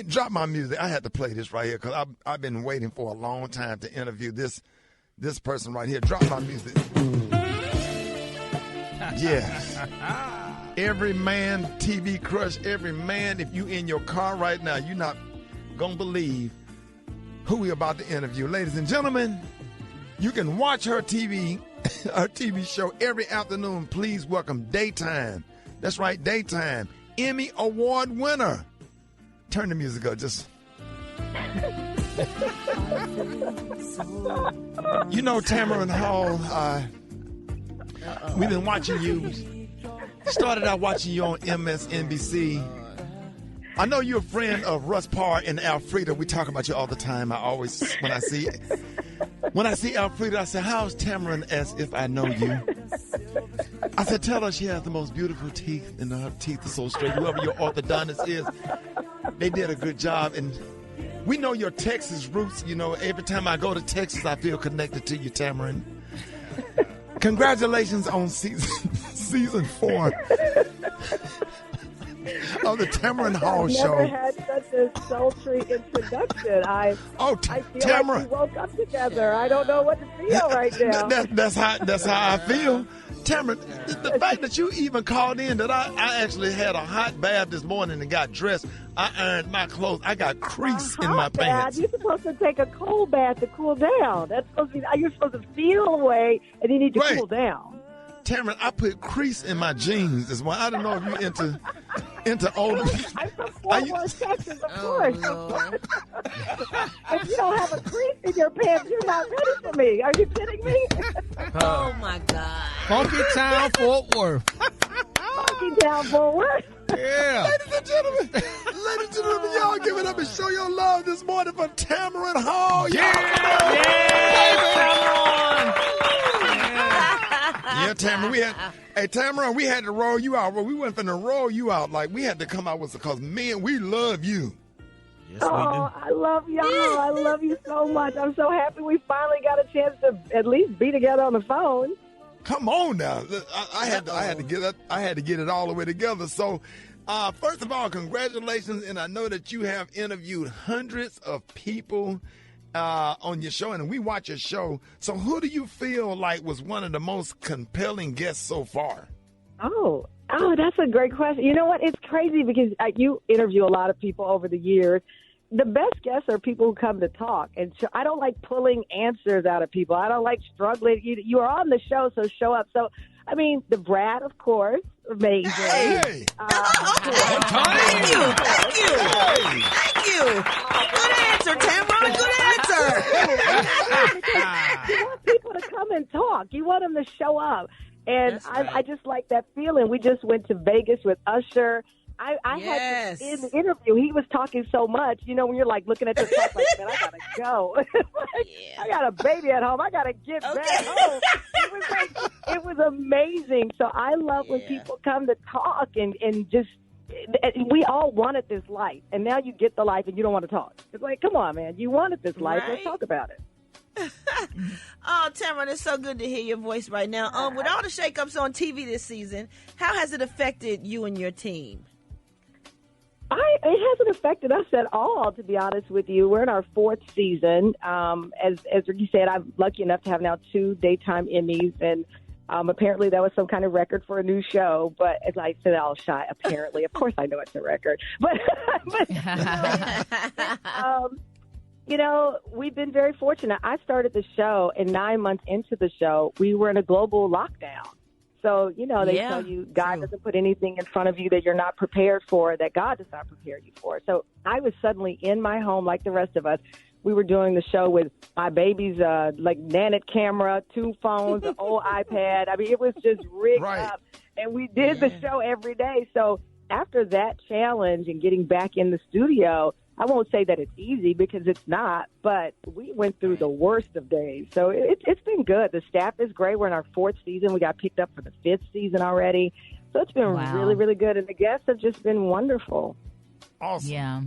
Drop my music. I had to play this right here because I've been waiting for a long time to interview this person right here. Drop my music. Yes. Every man, TV crush, every man, if you in your car right now, you're not going to believe who we about to interview. Ladies and gentlemen, you can watch her TV show every afternoon. Please welcome Daytime. That's right, Daytime. Emmy Award winner. Turn the music up, just. You know, Tamron Hall, we've been watching you. Started out watching you on MSNBC. I know you're a friend of Russ Parr and Alfreda. We talk about you all the time. When I see Alfreda, I say, how's Tamron, as if I know you? I said, tell her she has the most beautiful teeth, and her teeth are so straight. Whoever your orthodontist is, they did a good job. And we know your Texas roots. You know, every time I go to Texas, I feel connected to you, Tamron. Congratulations on season 4 of the Tamron Hall Show. I've never had such a sultry introduction. I feel Tamron, like we woke up together. I don't know what to feel right now. That's how I feel. Tamron, the fact that you even called in, that I actually had a hot bath this morning and got dressed. I ironed my clothes. I got crease in my pants. You're supposed to take a cold bath to cool down. That's supposed to be. You're supposed to feel away, and you need to cool down. Tamron, I put crease in my jeans as well. I don't know if you're into older. I'm from Fort Worth, Texas, of course. If you don't have a crease in your pants, you're not ready for me. Are you kidding me? Oh my God! Funky Town, Fort Worth. Funky Town, Fort Worth. Yeah. Ladies and gentlemen, y'all give it up and show your love this morning for Tamron Hall. Yeah, Tamron, we had to roll you out. Well, we weren't finna roll you out. Like, we had to come out with it because, man, we love you. Yes, we do. I love y'all. I love you so much. I'm so happy we finally got a chance to at least be together on the phone. Come on now. I had to get it all the way together. So, first of all, congratulations. And I know that you have interviewed hundreds of people on your show, and we watch your show. So who do you feel like was one of the most compelling guests so far? Oh, that's a great question. You know what? It's crazy because you interview a lot of people over the years. The best guests are people who come to talk. And so I don't like pulling answers out of people. I don't like struggling. You are on the show, so show up. So, I mean, the Brad, of course, amazing. Hey! Thank you. Good answer, Tamron. Good answer. You want people to come and talk. You want them to show up. And I just like that feeling. We just went to Vegas with Usher. I had in the interview, he was talking so much, you know, when you're like looking at your clock, like, man, I gotta go. I got a baby at home. I gotta get back home. It was amazing. So I love when people come to talk and just, we all wanted this life, and now you get the life and you don't want to talk. It's like, come on, man, you wanted this life. Let's talk about it. Oh, Tamron, it's so good to hear your voice right now. With all the shakeups on TV this season, how has it affected you and your team? It hasn't affected us at all, to be honest with you. We're in our 4th season. As Rickey said, I'm lucky enough to have now 2 daytime Emmys, and apparently that was some kind of record for a new show. But as I said, all shy, apparently. Of course I know it's a record. But you know, we've been very fortunate. I started the show, and 9 months into the show, we were in a global lockdown. So, you know, they tell you God doesn't put anything in front of you that you're not prepared for, that God does not prepare you for. So I was suddenly in my home like the rest of us. We were doing the show with my baby's like Nanit camera, 2 phones, an old iPad. I mean, it was just rigged up. And we did the show every day. So after that challenge and getting back in the studio, I won't say that it's easy because it's not, but we went through the worst of days. So it's been good. The staff is great. We're in our 4th season. We got picked up for the 5th season already. So it's been really, really good. And the guests have just been wonderful. Awesome. Yeah.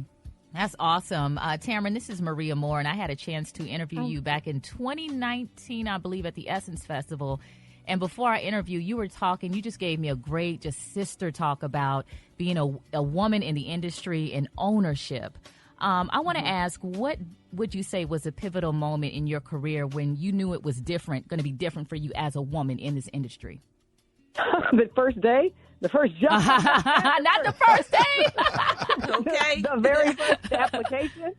That's awesome. Tamron, this is Maria Moore, and I had a chance to interview you back in 2019, I believe, at the Essence Festival. And before our interview, you were talking, you just gave me a great just sister talk about being a woman in the industry and ownership. I want to ask, what would you say was a pivotal moment in your career when you knew it was going to be different for you as a woman in this industry? The first day? The first job? Not the first day. Okay. The very first application.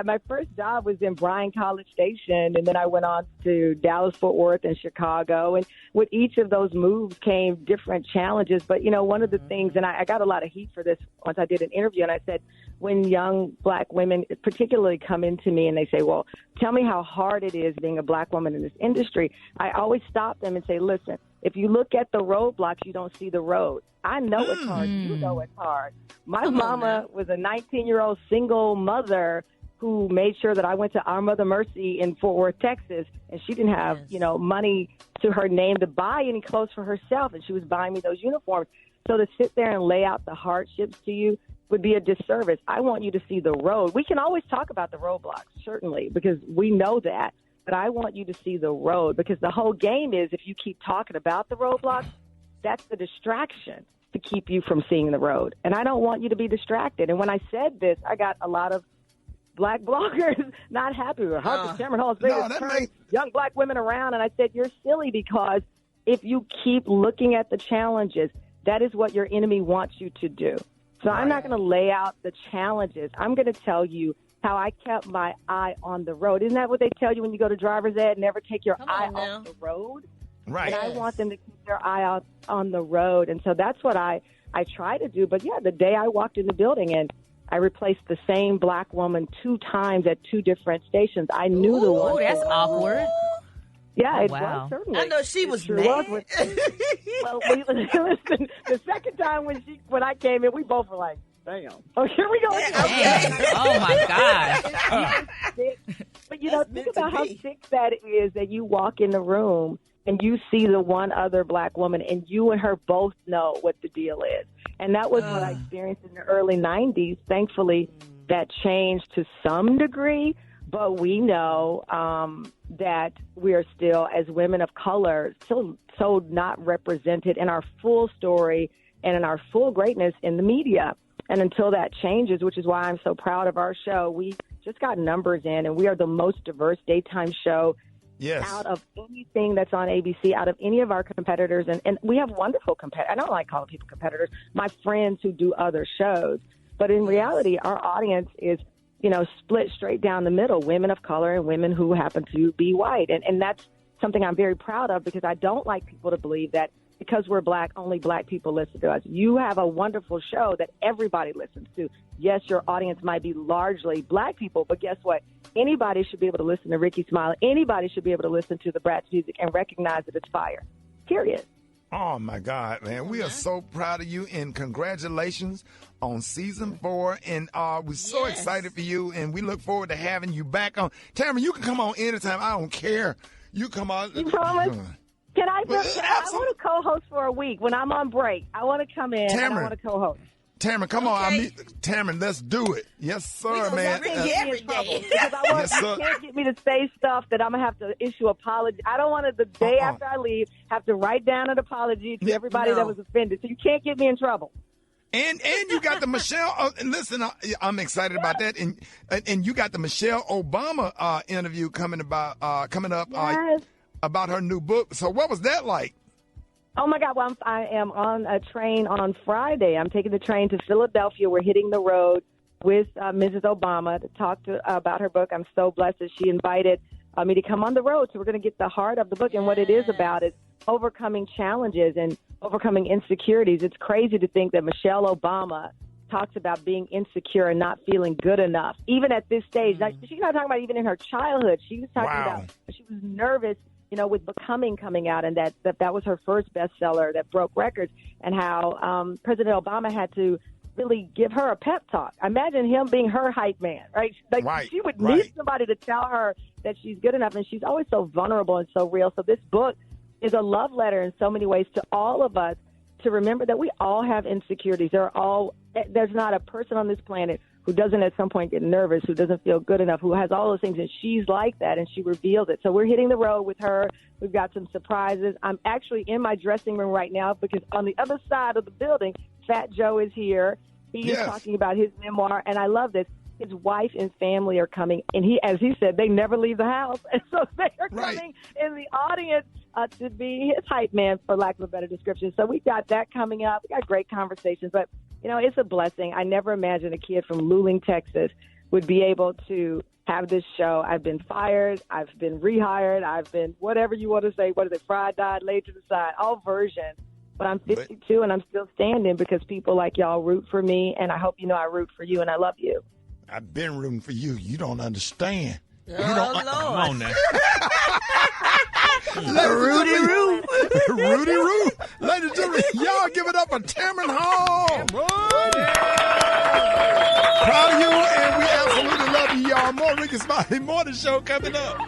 My first job was in Bryan College Station, and then I went on to Dallas, Fort Worth, and Chicago. And with each of those moves came different challenges. But, one of the things, and I got a lot of heat for this once I did an interview, and I said, when young black women particularly come into me and they say, well, tell me how hard it is being a black woman in this industry, I always stop them and say, listen, if you look at the roadblocks, you don't see the road. I know it's hard. You know it's hard. My mama was a 19-year-old single mother who made sure that I went to Our Mother Mercy in Fort Worth, Texas, and she didn't have, money to her name to buy any clothes for herself, and she was buying me those uniforms. So to sit there and lay out the hardships to you would be a disservice. I want you to see the road. We can always talk about the roadblocks, certainly, because we know that. But I want you to see the road, because the whole game is if you keep talking about the roadblocks, that's the distraction to keep you from seeing the road. And I don't want you to be distracted. And when I said this, I got a lot of black bloggers not happy with how Tamron Hall's turning young black women around. And I said, you're silly, because if you keep looking at the challenges, that is what your enemy wants you to do. So I'm not going to lay out the challenges. I'm going to tell you how I kept my eye on the road. Isn't that what they tell you when you go to driver's ed? Never take your eye off the road. Right. And I want them to keep their eye out on the road. And so that's what I try to do. But, the day I walked in the building and I replaced the same black woman 2 times at 2 different stations, I knew the one. Oh, that's awkward. Yeah, it wow. was, certainly. I know she was sure mad. Well, listen, the second time when I came in, we both were like, damn. Oh, here we go. Dang. Oh, my gosh. But, think about how sick that is that you walk in the room and you see the one other black woman and you and her both know what the deal is. And that was what I experienced in the early 90s. Thankfully, that changed to some degree, but we know that we are still, as women of color, so not represented in our full story and in our full greatness in the media. And until that changes, which is why I'm so proud of our show, we just got numbers in, and we are the most diverse daytime show out of anything that's on ABC, out of any of our competitors. And we have wonderful competitors. I don't like calling people competitors, my friends who do other shows. But in reality, our audience is, split straight down the middle, women of color and women who happen to be white. And that's something I'm very proud of, because I don't like people to believe that because we're black, only black people listen to us. You have a wonderful show that everybody listens to. Yes, your audience might be largely black people, but guess what? Anybody should be able to listen to Rickey, Smiley. Anybody should be able to listen to the Bratz music and recognize that it's fire. Period. Oh, my God, man. We are so proud of you, and congratulations on season 4. And we're so excited for you, and we look forward to having you back on. Tamron, you can come on anytime. I don't care. You come on. You promise? Can I want to co-host for a week when I'm on break. I want to come in and I want to co-host. Tamron, come on. Tamron, let's do it. Yes, sir, man. Every day. Because you can't get me to say stuff that I'm going to have to issue apology. I don't want to, the day after I leave, have to write down an apology to everybody that was offended. So you can't get me in trouble. And you got the Michelle. And listen, I'm excited about that. And you got the Michelle Obama interview coming up about her new book. So what was that like? Oh my God! Well, I am on a train on Friday. I'm taking the train to Philadelphia. We're hitting the road with Mrs. Obama to talk about her book. I'm so blessed that she invited me to come on the road. So we're going to get the heart of the book, and what it is about is overcoming challenges and overcoming insecurities. It's crazy to think that Michelle Obama talks about being insecure and not feeling good enough, even at this stage. Like, she's not talking about even in her childhood. She was talking about she was nervous, with Becoming coming out, and that was her first bestseller that broke records, and how President Obama had to really give her a pep talk. Imagine him being her hype man, right? She would need somebody to tell her that she's good enough, and she's always so vulnerable and so real. So this book is a love letter in so many ways to all of us, to remember that we all have insecurities. There's not a person on this planet who doesn't at some point get nervous, who doesn't feel good enough, who has all those things, and she's like that, and she reveals it. So we're hitting the road with her. We've got some surprises. I'm actually in my dressing room right now because on the other side of the building, Fat Joe is here. He is talking about his memoir, and I love this. His wife and family are coming, and as he said, they never leave the house, and so they are coming in the audience to be his hype man, for lack of a better description. So we got that coming up. We got great conversations, but it's a blessing. I never imagined a kid from Luling, Texas, would be able to have this show. I've been fired, I've been rehired, I've been whatever you want to say. What is it? Fried, died, laid to the side, all versions. But I'm 52 and I'm still standing because people like y'all root for me, and I hope you know I root for you, and I love you. I've been rooting for you. You don't understand. Oh, Come on now. Rudy Roo. Rudy Roo. Ladies and gentlemen, y'all give it up for Tamron Hall. Proud of you, and we absolutely love you, y'all. More Rickey Smiley Morning Show coming up.